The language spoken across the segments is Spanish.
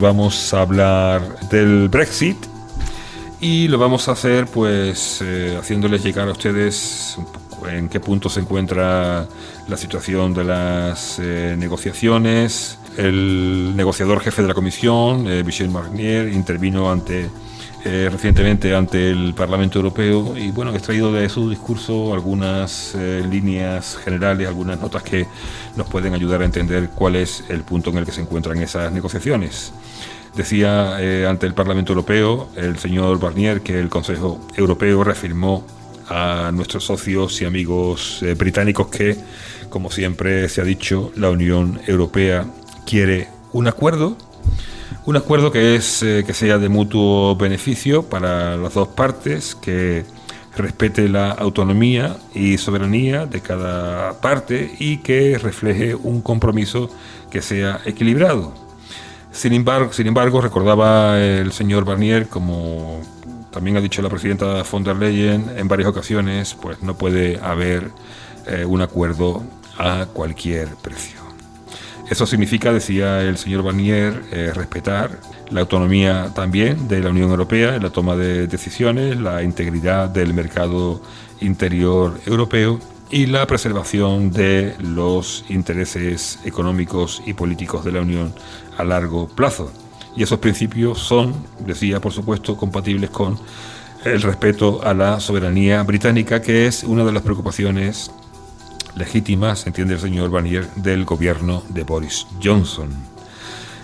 Vamos a hablar del Brexit y lo vamos a hacer pues haciéndoles llegar a ustedes un poco en qué punto se encuentra la situación de las negociaciones. El negociador jefe de la Comisión, Michel Barnier, intervino recientemente ante el Parlamento Europeo y bueno, he extraído de su discurso algunas líneas generales, algunas notas que nos pueden ayudar a entender cuál es el punto en el que se encuentran esas negociaciones. Decía ante el Parlamento Europeo el señor Barnier que el Consejo Europeo reafirmó a nuestros socios y amigos británicos que, como siempre se ha dicho, la Unión Europea quiere un acuerdo que sea de mutuo beneficio para las dos partes, que respete la autonomía y soberanía de cada parte y que refleje un compromiso que sea equilibrado. Sin embargo, recordaba el señor Barnier, como también ha dicho la presidenta von der Leyen en varias ocasiones, pues no puede haber un acuerdo a cualquier precio. Eso significa, decía el señor Barnier, respetar la autonomía también de la Unión Europea en la toma de decisiones, la integridad del mercado interior europeo y la preservación de los intereses económicos y políticos de la Unión a largo plazo. Y esos principios son, decía, por supuesto, compatibles con el respeto a la soberanía británica, que es una de las preocupaciones legítimas, entiende el señor Barnier, del gobierno de Boris Johnson.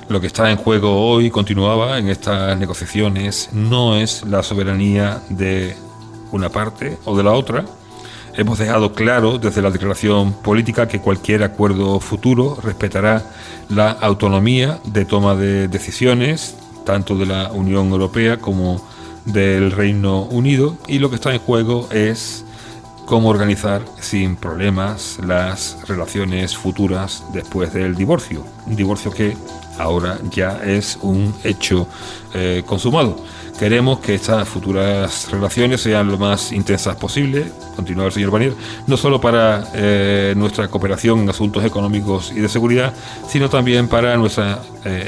Lo que está en juego hoy, continuaba en estas negociaciones, no es la soberanía de una parte o de la otra. Hemos dejado claro desde la declaración política que cualquier acuerdo futuro respetará la autonomía de toma de decisiones, tanto de la Unión Europea como del Reino Unido, y lo que está en juego es cómo organizar sin problemas las relaciones futuras después del divorcio. Un divorcio que ahora ya es un hecho consumado. Queremos que estas futuras relaciones sean lo más intensas posible, continúa el señor Barnier, no solo para nuestra cooperación en asuntos económicos y de seguridad, sino también para nuestra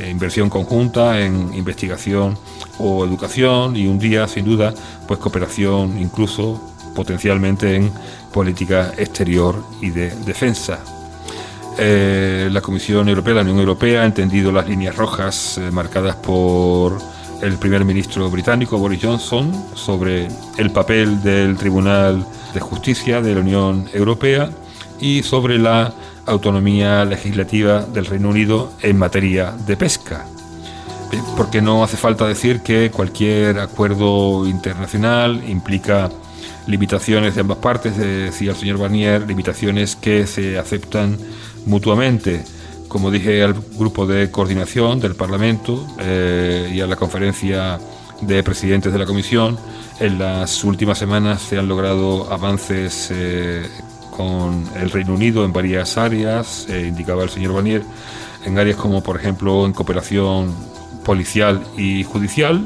inversión conjunta en investigación o educación y un día, sin duda, pues cooperación incluso potencialmente en política exterior y de defensa. La Comisión Europea, la Unión Europea, ha entendido las líneas rojas marcadas por el primer ministro británico Boris Johnson sobre el papel del Tribunal de Justicia de la Unión Europea y sobre la autonomía legislativa del Reino Unido en materia de pesca. Porque no hace falta decir que cualquier acuerdo internacional implica limitaciones de ambas partes, decía el señor Barnier, limitaciones que se aceptan mutuamente. Como dije al grupo de coordinación del Parlamento y a la conferencia de presidentes de la Comisión, en las últimas semanas se han logrado avances con el Reino Unido en varias áreas, indicaba el señor Barnier, en áreas como por ejemplo en cooperación policial y judicial.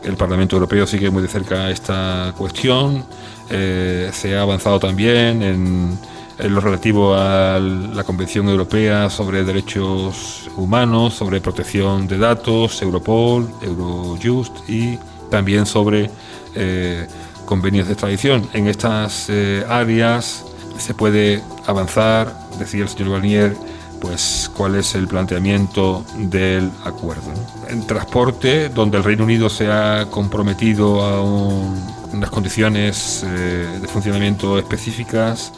El Parlamento Europeo sigue muy de cerca esta cuestión. Se ha avanzado también en lo relativo a la Convención Europea sobre Derechos Humanos, sobre protección de datos, Europol, Eurojust y también sobre convenios de extradición. En estas áreas se puede avanzar, decía el señor Barnier, pues cuál es el planteamiento del acuerdo. En transporte, donde el Reino Unido se ha comprometido a unas condiciones de funcionamiento específicas,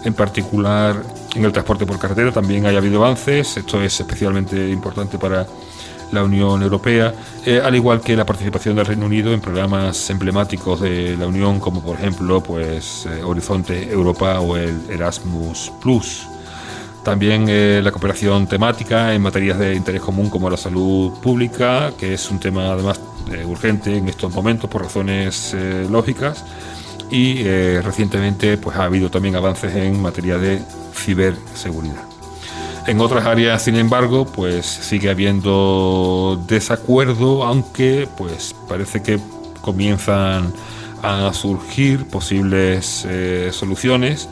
en particular en el transporte por carretera también ha habido avances. Esto es especialmente importante para la Unión Europea, al igual que la participación del Reino Unido en programas emblemáticos de la Unión, como por ejemplo pues Horizonte Europa o el Erasmus+. También la cooperación temática en materias de interés común como la salud pública, que es un tema además urgente en estos momentos por razones lógicas. Y recientemente pues ha habido también avances en materia de ciberseguridad. En otras áreas, sin embargo, pues sigue habiendo desacuerdo, aunque pues parece que comienzan a surgir posibles soluciones,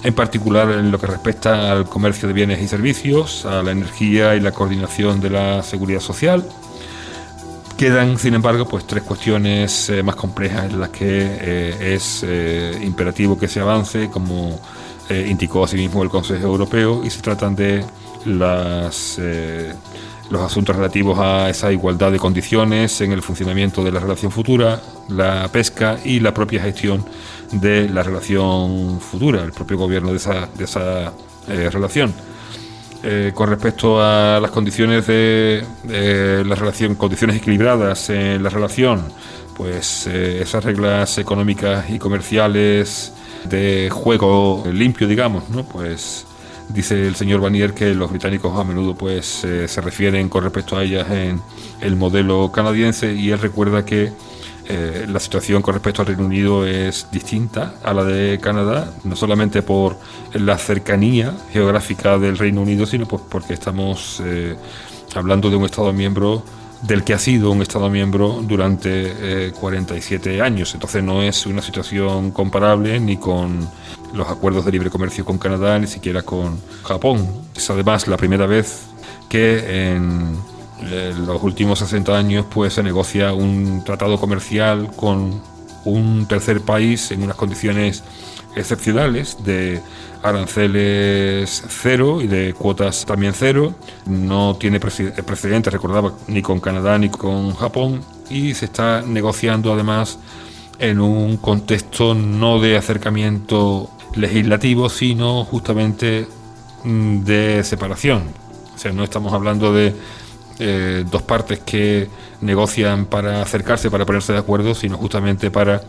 en particular en lo que respecta al comercio de bienes y servicios, a la energía y la coordinación de la seguridad social, Quedan, sin embargo, pues 3 cuestiones más complejas en las que es imperativo que se avance, como indicó asimismo el Consejo Europeo, y se tratan de los asuntos relativos a esa igualdad de condiciones en el funcionamiento de la relación futura, la pesca y la propia gestión de la relación futura, el propio gobierno de esa relación. Con respecto a las condiciones de la relación, condiciones equilibradas en la relación, pues esas reglas económicas y comerciales de juego limpio, digamos, ¿no? Pues dice el señor Barnier que los británicos a menudo pues se refieren con respecto a ellas en el modelo canadiense, y él recuerda que la situación con respecto al Reino Unido es distinta a la de Canadá, no solamente por la cercanía geográfica del Reino Unido, sino pues porque estamos hablando de un Estado miembro del que ha sido un Estado miembro durante 47 años. Entonces no es una situación comparable ni con los acuerdos de libre comercio con Canadá, ni siquiera con Japón. Es además la primera vez que en los últimos 60 años pues se negocia un tratado comercial con un tercer país en unas condiciones excepcionales de aranceles cero y de cuotas también cero. No tiene precedentes, recordaba, ni con Canadá ni con Japón, y se está negociando además en un contexto no de acercamiento legislativo, sino justamente de separación. O sea, no estamos hablando de dos partes que negocian para acercarse, para ponerse de acuerdo, sino justamente para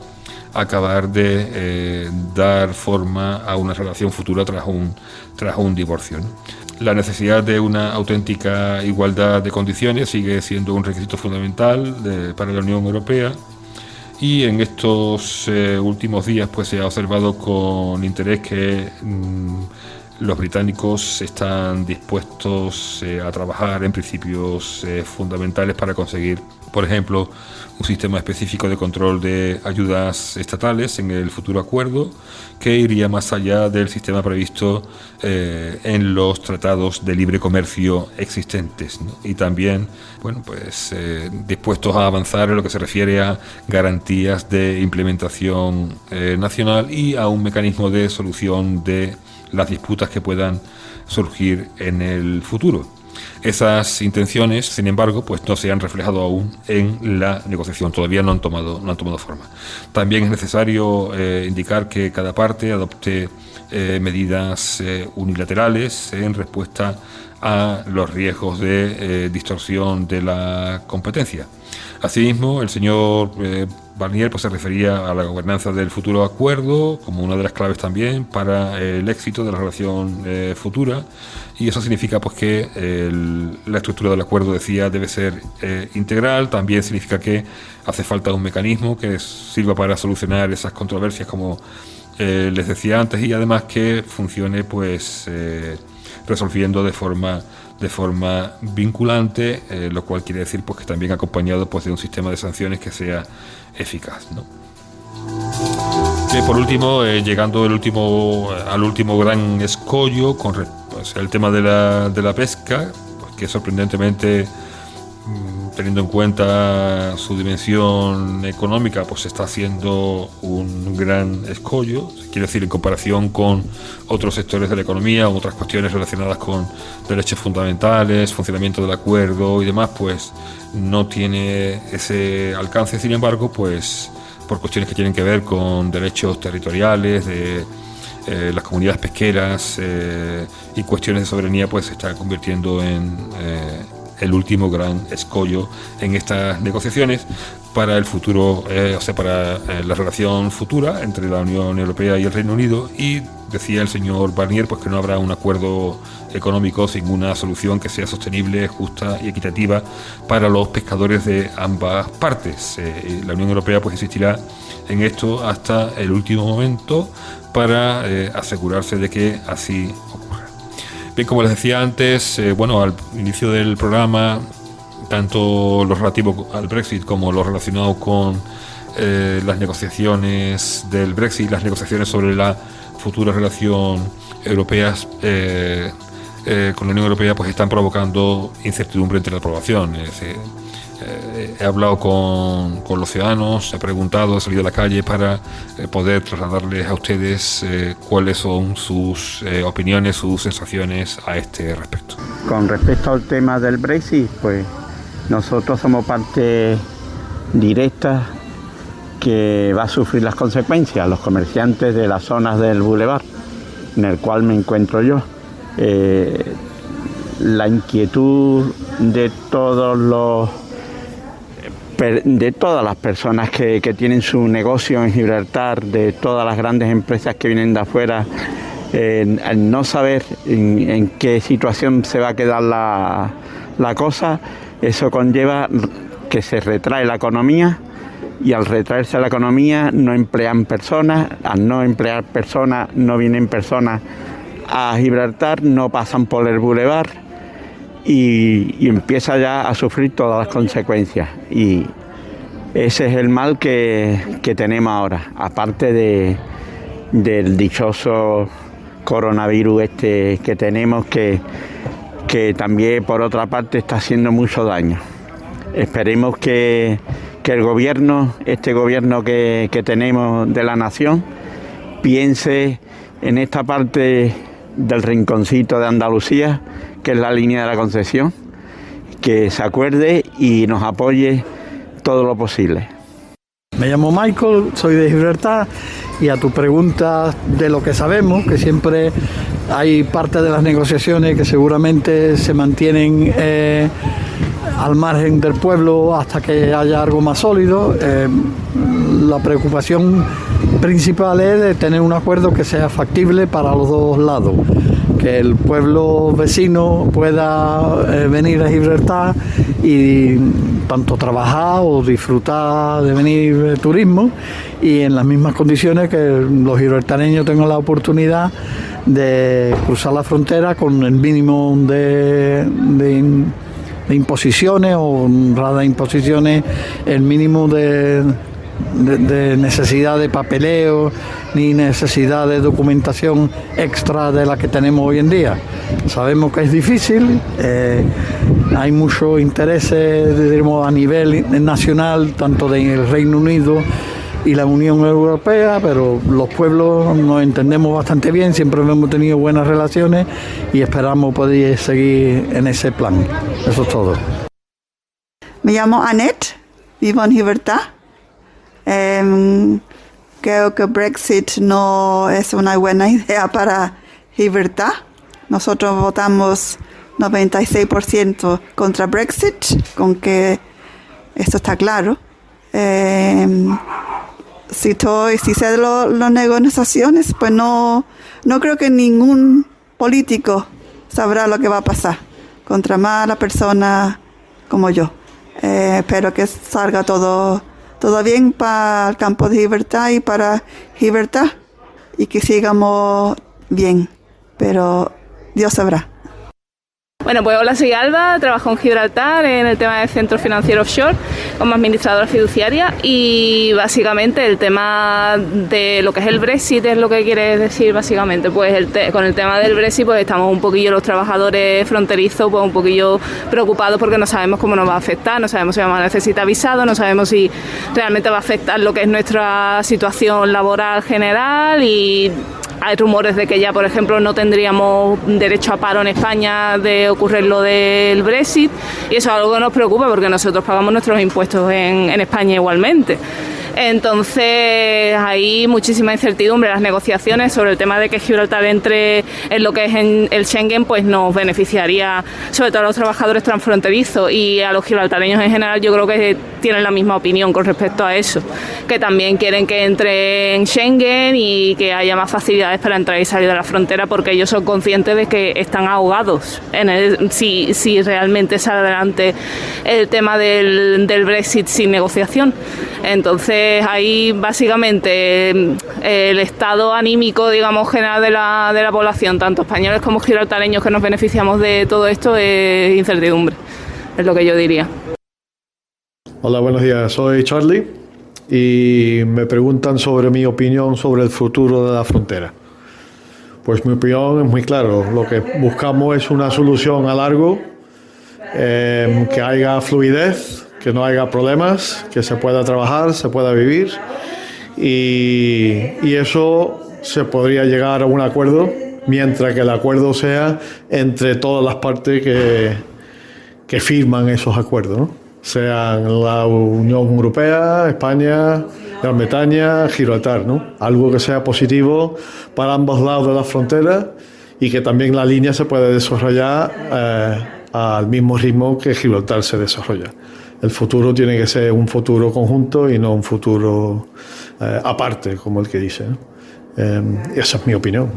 acabar de dar forma a una relación futura tras un divorcio, ¿no? La necesidad de una auténtica igualdad de condiciones sigue siendo un requisito fundamental para la Unión Europea, y en estos últimos días pues se ha observado con interés que los británicos están dispuestos a trabajar en principios fundamentales para conseguir, por ejemplo, un sistema específico de control de ayudas estatales en el futuro acuerdo, que iría más allá del sistema previsto en los tratados de libre comercio existentes, ¿no? Y también, bueno, pues dispuestos a avanzar en lo que se refiere a garantías de implementación nacional y a un mecanismo de solución de las disputas que puedan surgir en el futuro. Esas intenciones, sin embargo, pues no se han reflejado aún en la negociación, todavía no han tomado forma. También es necesario indicar que cada parte adopte medidas unilaterales en respuesta a los riesgos de distorsión de la competencia. Asimismo, el señor Barnier pues se refería a la gobernanza del futuro acuerdo como una de las claves también para el éxito de la relación futura, y eso significa pues que la estructura del acuerdo, decía, debe ser integral. También significa que hace falta un mecanismo que sirva para solucionar esas controversias, como les decía antes, y además que funcione pues resolviendo de forma vinculante, lo cual quiere decir pues que también acompañado pues de un sistema de sanciones que sea eficaz, ¿no? Por último, llegando al último gran escollo, pues, el tema de la pesca, pues, que sorprendentemente, teniendo en cuenta su dimensión económica, pues está haciendo un gran escollo, quiero decir, en comparación con otros sectores de la economía, otras cuestiones relacionadas con derechos fundamentales, funcionamiento del acuerdo y demás, pues no tiene ese alcance. Sin embargo, pues por cuestiones que tienen que ver con derechos territoriales de las comunidades pesqueras y cuestiones de soberanía, pues se está convirtiendo en el último gran escollo en estas negociaciones para el futuro, para la relación futura entre la Unión Europea y el Reino Unido. Y decía el señor Barnier pues que no habrá un acuerdo económico sin una solución que sea sostenible, justa y equitativa para los pescadores de ambas partes. La Unión Europea pues insistirá en esto hasta el último momento para asegurarse de que así ocurra. Bien, como les decía antes, al inicio del programa, tanto lo relativo al Brexit como lo relacionado con las negociaciones del Brexit, las negociaciones sobre la futura relación europea con la Unión Europea, pues están provocando incertidumbre entre la población. he hablado con los ciudadanos, he preguntado, he salido a la calle para poder trasladarles a ustedes cuáles son sus opiniones, sus sensaciones a este respecto. Con respecto al tema del Brexit, pues nosotros somos parte directa que va a sufrir las consecuencias, los comerciantes de las zonas del Boulevard, en el cual me encuentro yo. La inquietud de todas las personas que tienen su negocio en Gibraltar, de todas las grandes empresas que vienen de afuera, al no saber en qué situación se va a quedar la cosa, eso conlleva que se retrae la economía, y al retraerse la economía no emplean personas, al no emplear personas no vienen personas a Gibraltar, no pasan por el Boulevard y empieza ya a sufrir todas las consecuencias, y ese es el mal que tenemos ahora, aparte del dichoso coronavirus que tenemos, que también por otra parte está haciendo mucho daño. Esperemos que el gobierno, este gobierno que tenemos de la nación, piense en esta parte del rinconcito de Andalucía, que es la línea de la Concepción, que se acuerde y nos apoye todo lo posible. Me llamo Michael, soy de Gibraltar, y a tu pregunta de lo que sabemos, que siempre hay parte de las negociaciones que seguramente se mantienen al margen del pueblo hasta que haya algo más sólido. La preocupación principal es de tener un acuerdo que sea factible para los dos lados, que el pueblo vecino pueda venir a Gibraltar y tanto trabajar o disfrutar de venir de turismo, y en las mismas condiciones que los gibraltareños tengan la oportunidad de cruzar la frontera con el mínimo de imposiciones, o honradas imposiciones, el mínimo de necesidad de papeleo ni necesidad de documentación extra de la que tenemos hoy en día. Sabemos que es difícil, hay muchos intereses, digamos, a nivel nacional, tanto del Reino Unido y la Unión Europea, pero los pueblos nos entendemos bastante bien, siempre hemos tenido buenas relaciones y esperamos poder seguir en ese plan. Eso es todo. Me llamo Annette, vivo en Gibraltar. Creo que Brexit no es una buena idea para Gibraltar. Nosotros votamos 96% contra Brexit, con que esto está claro. Si sé de las negociaciones, pues no creo que ningún político sabrá lo que va a pasar contra mala persona como yo. Espero que salga todo bien para el campo de Gibraltar y para Gibraltar, y que sigamos bien, pero Dios sabrá. Bueno, pues hola, soy Alba, trabajo en Gibraltar en el tema del centro financiero offshore como administradora fiduciaria, y básicamente el tema de lo que es el Brexit es lo que quiere decir básicamente. Pues con el tema del Brexit pues estamos un poquillo los trabajadores fronterizos pues un poquillo preocupados, porque no sabemos cómo nos va a afectar, no sabemos si vamos a necesitar visado, no sabemos si realmente va a afectar lo que es nuestra situación laboral general, y hay rumores de que ya, por ejemplo, no tendríamos derecho a paro en España de ocurrir lo del Brexit, y eso es algo que nos preocupa porque nosotros pagamos nuestros impuestos en España igualmente. Entonces hay muchísima incertidumbre en las negociaciones sobre el tema de que Gibraltar entre en lo que es en el Schengen, pues nos beneficiaría sobre todo a los trabajadores transfronterizos, y a los gibraltareños en general yo creo que tienen la misma opinión con respecto a eso, que también quieren que entre en Schengen y que haya más facilidades para entrar y salir de la frontera, porque ellos son conscientes de que están ahogados si realmente sale adelante el tema del Brexit sin negociación. Entonces ahí básicamente el estado anímico, digamos, general de la población, tanto españoles como gibraltareños que nos beneficiamos de todo esto, es incertidumbre, es lo que yo diría. Hola, buenos días, soy Charlie y me preguntan sobre mi opinión sobre el futuro de la frontera. Pues mi opinión es muy claro, lo que buscamos es una solución a largo, que haya fluidez, que no haya problemas, que se pueda trabajar, se pueda vivir y eso se podría llegar a un acuerdo mientras que el acuerdo sea entre todas las partes que firman esos acuerdos, ¿no? Sean la Unión Europea, España, Gran Bretaña, Gibraltar, ¿no? Algo que sea positivo para ambos lados de la frontera y que también la línea se pueda desarrollar al mismo ritmo que Gibraltar se desarrolla. El futuro tiene que ser un futuro conjunto y no un futuro aparte, como el que dice, ¿no? Esa es mi opinión.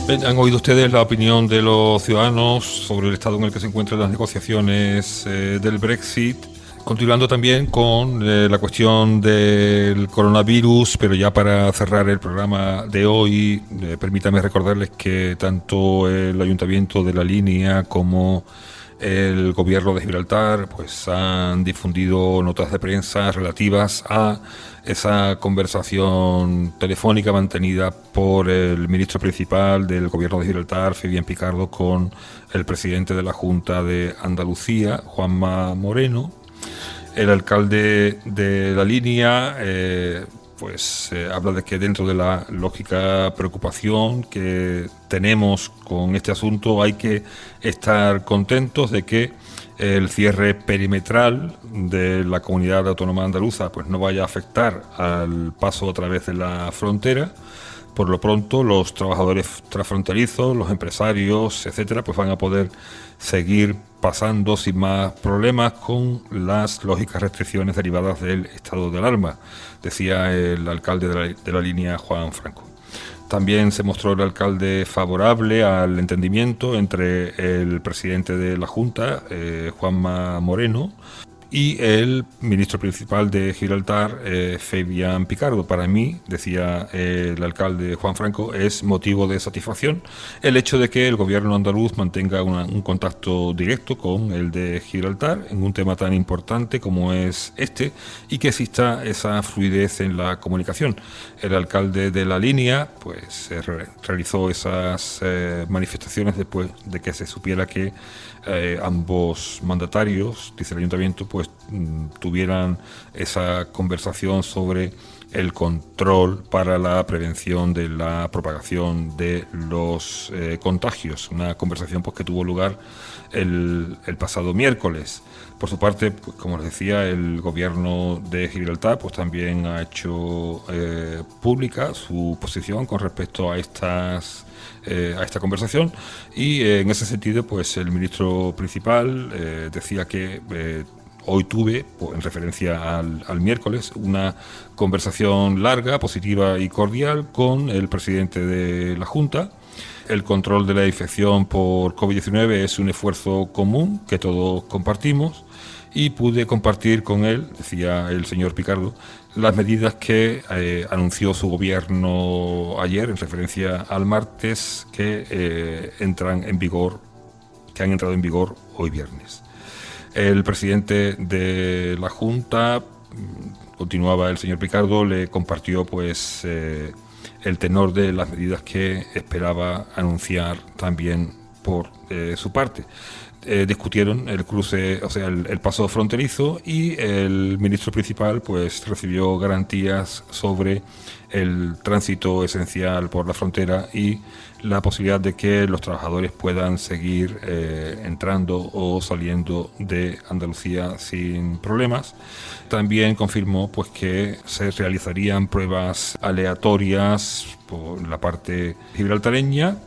¿Han oído ustedes la opinión de los ciudadanos sobre el estado en el que se encuentran las negociaciones del Brexit? Continuando también con la cuestión del coronavirus, pero ya para cerrar el programa de hoy, permítame recordarles que tanto el Ayuntamiento de La Línea como el Gobierno de Gibraltar pues han difundido notas de prensa relativas a esa conversación telefónica mantenida por el ministro principal del Gobierno de Gibraltar, Fabián Picardo, con el presidente de la Junta de Andalucía, Juanma Moreno. El alcalde de La Línea habla de que dentro de la lógica preocupación que tenemos con este asunto hay que estar contentos de que el cierre perimetral de la comunidad autónoma andaluza pues no vaya a afectar al paso a través de la frontera. Por lo pronto, los trabajadores transfronterizos, los empresarios, etcétera, pues van a poder seguir pasando sin más problemas con las lógicas restricciones derivadas del estado de alarma, decía el alcalde de la Línea, Juan Franco. También se mostró el alcalde favorable al entendimiento entre el presidente de la Junta, Juanma Moreno, y el ministro principal de Gibraltar, Fabián Picardo. Para mí, decía el alcalde Juan Franco, es motivo de satisfacción el hecho de que el gobierno andaluz mantenga un contacto directo con el de Gibraltar en un tema tan importante como es este y que exista esa fluidez en la comunicación. El alcalde de La Línea pues realizó esas manifestaciones después de que se supiera que ambos mandatarios, dice el ayuntamiento, pues tuvieran esa conversación sobre el control para la prevención de la propagación de los contagios. Una conversación pues que tuvo lugar el pasado miércoles. Por su parte, pues, como les decía, el gobierno de Gibraltar pues también ha hecho pública su posición con respecto a esta conversación y en ese sentido pues el ministro principal decía que hoy tuve, en referencia al miércoles, una conversación larga, positiva y cordial con el presidente de la Junta. El control de la infección por COVID-19 es un esfuerzo común que todos compartimos y pude compartir con él, decía el señor Picardo, las medidas que anunció su gobierno ayer en referencia al martes que han entrado en vigor hoy viernes. El presidente de la Junta, continuaba el señor Picardo, le compartió pues el tenor de las medidas que esperaba anunciar también por su parte. Discutieron el cruce, o sea, el paso fronterizo, y el ministro principal pues recibió garantías sobre el tránsito esencial por la frontera y la posibilidad de que los trabajadores puedan seguir entrando o saliendo de Andalucía sin problemas. También confirmó pues que se realizarían pruebas aleatorias por la parte gibraltareña.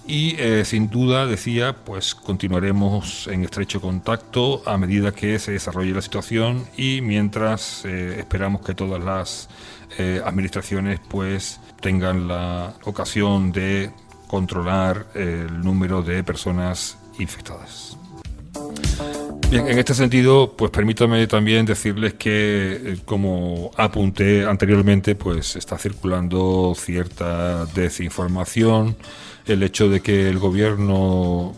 Y sin duda, decía, pues continuaremos en estrecho contacto a medida que se desarrolle la situación y mientras esperamos que todas las administraciones pues tengan la ocasión de controlar el número de personas infectadas. Bien, en este sentido, pues permítame también decirles que, como apunté anteriormente, pues está circulando cierta desinformación. El hecho de que el gobierno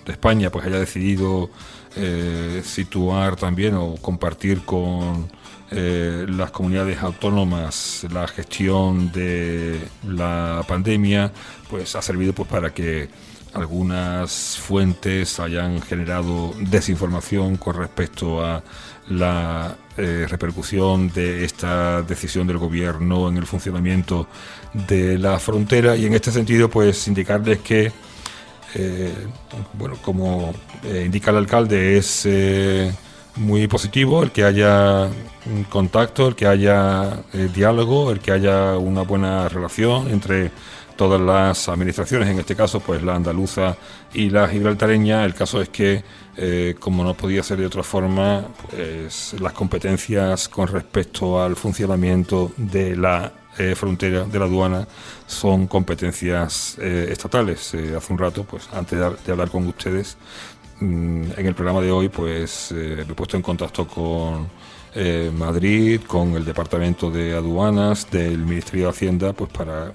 de España pues haya decidido situar también o compartir con las comunidades autónomas la gestión de la pandemia, pues ha servido pues para que algunas fuentes hayan generado desinformación con respecto a la repercusión de esta decisión del gobierno en el funcionamiento de la frontera, y en este sentido pues indicarles que bueno, como indica el alcalde, es muy positivo el que haya un contacto, el que haya diálogo, el que haya una buena relación entre todas las administraciones, en este caso pues la andaluza y la gibraltareña. El caso es que, como no podía ser de otra forma, pues las competencias con respecto al funcionamiento de la frontera, de la aduana, son competencias estatales. Hace un rato, pues antes de hablar con ustedes, en el programa de hoy, pues me he puesto en contacto con Madrid, con el Departamento de Aduanas del Ministerio de Hacienda, pues para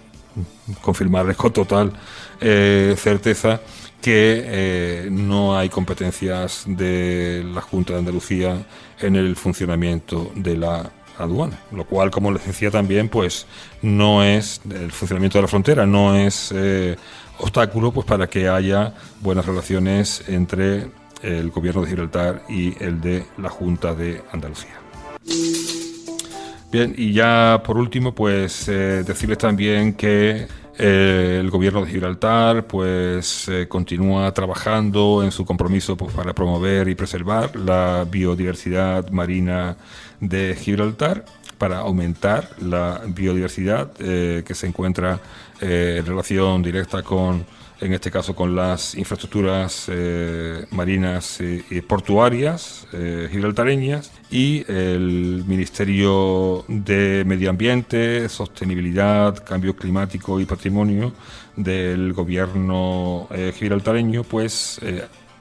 confirmarles con total certeza que no hay competencias de la Junta de Andalucía en el funcionamiento de la aduana, lo cual, como les decía también, pues no es el funcionamiento de la frontera, no es obstáculo pues para que haya buenas relaciones entre el gobierno de Gibraltar y el de la Junta de Andalucía. Bien, y ya por último, pues decirles también que el gobierno de Gibraltar pues continúa trabajando en su compromiso pues, para promover y preservar la biodiversidad marina de Gibraltar, para aumentar la biodiversidad que se encuentra en relación directa con, en este caso, con las infraestructuras marinas y portuarias gibraltareñas, y el Ministerio de Medio Ambiente, Sostenibilidad, Cambio Climático y Patrimonio del gobierno gibraltareño pues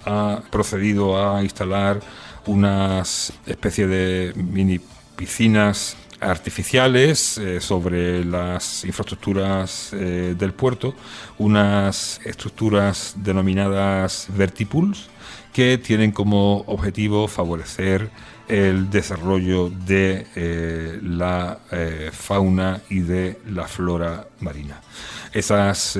ha procedido a instalar unas especies de mini piscinas artificiales sobre las infraestructuras del puerto, unas estructuras denominadas vertipools, que tienen como objetivo favorecer el desarrollo de la fauna y de la flora marina. Esas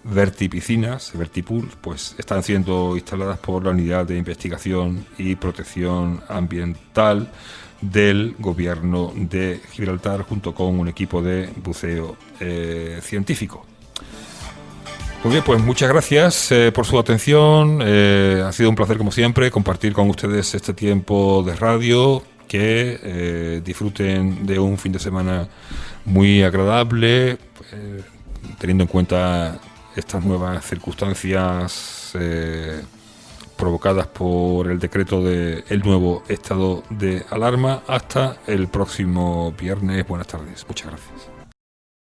vertipools, pues están siendo instaladas por la Unidad de Investigación y Protección Ambiental del gobierno de Gibraltar, junto con un equipo de buceo científico. Muy bien, pues muchas gracias por su atención. Ha sido un placer, como siempre, compartir con ustedes este tiempo de radio. Que disfruten de un fin de semana muy agradable, teniendo en cuenta estas nuevas circunstancias provocadas por el decreto del nuevo estado de alarma. Hasta el próximo viernes. Buenas tardes. Muchas gracias.